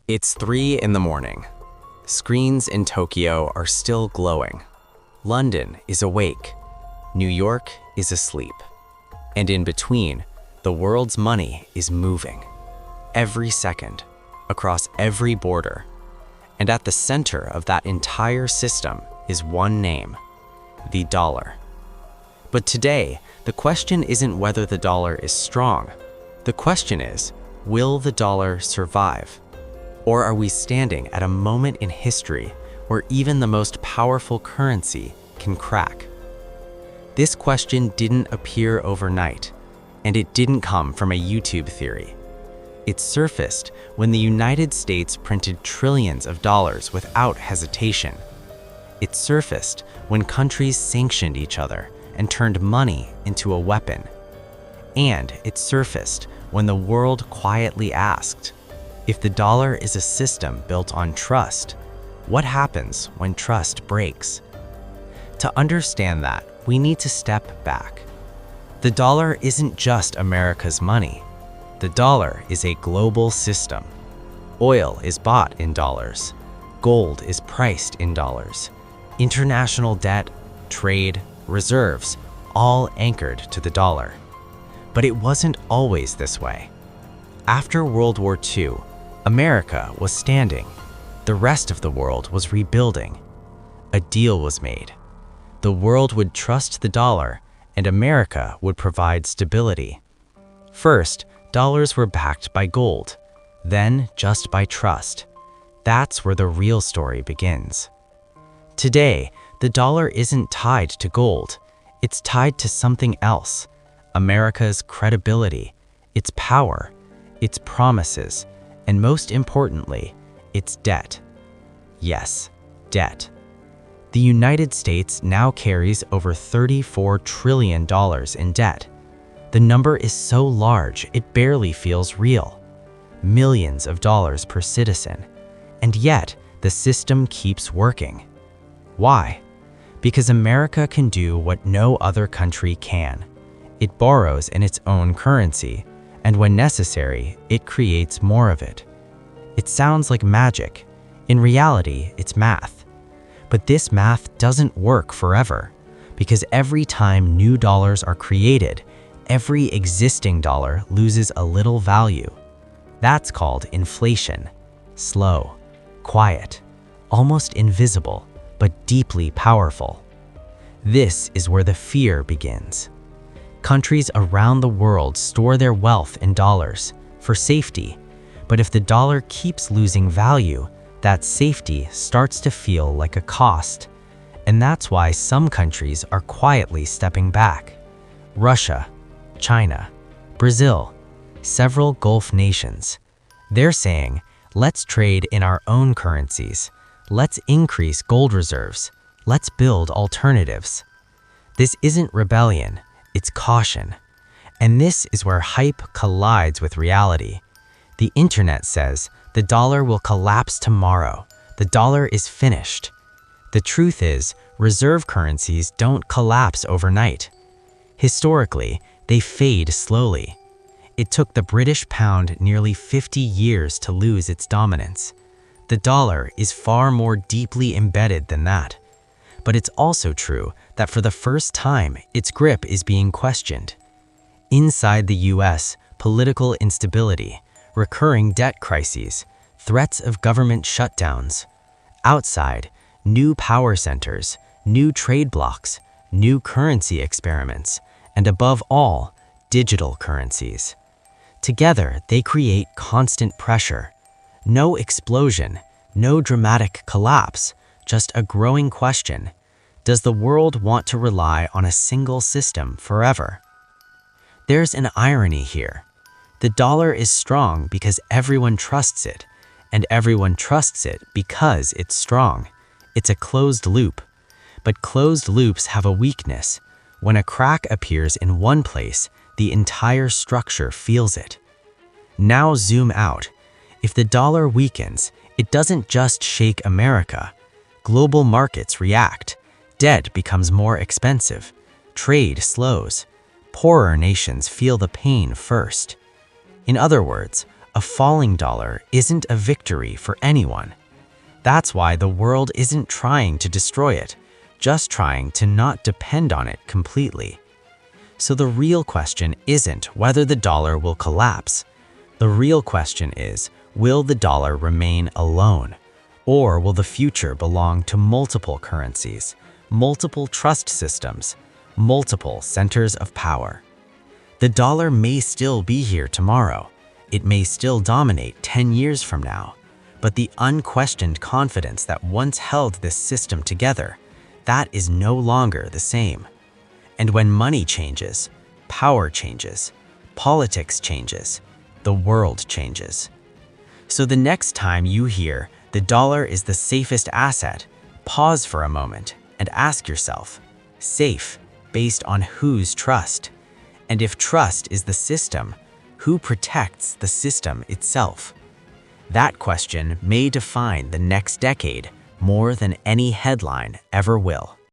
It's 3 in the morning. Screens in Tokyo are still glowing. London is awake. New York is asleep. And in between, the world's money is moving. Every second, across every border. And at the center of that entire system is one name: the dollar. But today, the question isn't whether the dollar is strong. The question is, will the dollar survive? Or are we standing at a moment in history where even the most powerful currency can crack? This question didn't appear overnight, and it didn't come from a YouTube theory. It surfaced when the United States printed trillions of dollars without hesitation. It surfaced when countries sanctioned each other and turned money into a weapon. And it surfaced when the world quietly asked, if the dollar is a system built on trust, what happens when trust breaks? To understand that, we need to step back. The dollar isn't just America's money. The dollar is a global system. Oil is bought in dollars. Gold is priced in dollars. International debt, trade, reserves, all anchored to the dollar. But it wasn't always this way. After World War II, America was standing. The rest of the world was rebuilding. A deal was made. The world would trust the dollar, and America would provide stability. First, dollars were backed by gold, then just by trust. That's where the real story begins. Today, the dollar isn't tied to gold. It's tied to something else: America's credibility, its power, its promises, and most importantly, its debt. Yes, debt. The United States now carries over $34 trillion in debt. The number is so large it barely feels real. Millions of dollars per citizen. And yet, the system keeps working. Why? Because America can do what no other country can. It borrows in its own currency, and when necessary, it creates more of it. It sounds like magic. In reality, it's math. But this math doesn't work forever, because every time new dollars are created, every existing dollar loses a little value. That's called inflation. Slow, quiet, almost invisible, but deeply powerful. This is where the fear begins. Countries around the world store their wealth in dollars for safety, but if the dollar keeps losing value, that safety starts to feel like a cost. And that's why some countries are quietly stepping back. Russia, China, Brazil, several Gulf nations. They're saying, let's trade in our own currencies. Let's increase gold reserves. Let's build alternatives. This isn't rebellion, it's caution. And this is where hype collides with reality. The internet says the dollar will collapse tomorrow. The dollar is finished. The truth is, reserve currencies don't collapse overnight. Historically, they fade slowly. It took the British pound nearly 50 years to lose its dominance. The dollar is far more deeply embedded than that. But it's also true that for the first time, its grip is being questioned. Inside the US, political instability, recurring debt crises, threats of government shutdowns. Outside, new power centers, new trade blocs, new currency experiments, and above all, digital currencies. Together, they create constant pressure. No explosion, no dramatic collapse, just a growing question. Does the world want to rely on a single system forever? There's an irony here. The dollar is strong because everyone trusts it, and everyone trusts it because it's strong. It's a closed loop. But closed loops have a weakness. When a crack appears in one place, the entire structure feels it. Now zoom out. If the dollar weakens, it doesn't just shake America. Global markets react. Debt becomes more expensive. Trade slows. Poorer nations feel the pain first. In other words, A falling dollar isn't a victory for anyone. That's why the world isn't trying to destroy it, just trying to not depend on it completely. So the real question isn't whether the dollar will collapse. The real question is, will the dollar remain alone? Or will the future belong to multiple currencies, multiple trust systems, multiple centers of power? The dollar may still be here tomorrow. It may still dominate 10 years from now. But the unquestioned confidence that once held this system together, that is no longer the same. And when money changes, power changes, politics changes, the world changes. So the next time you hear the dollar is the safest asset, pause for a moment and ask yourself, safe based on whose trust? And if trust is the system, who protects the system itself? That question may define the next decade more than any headline ever will.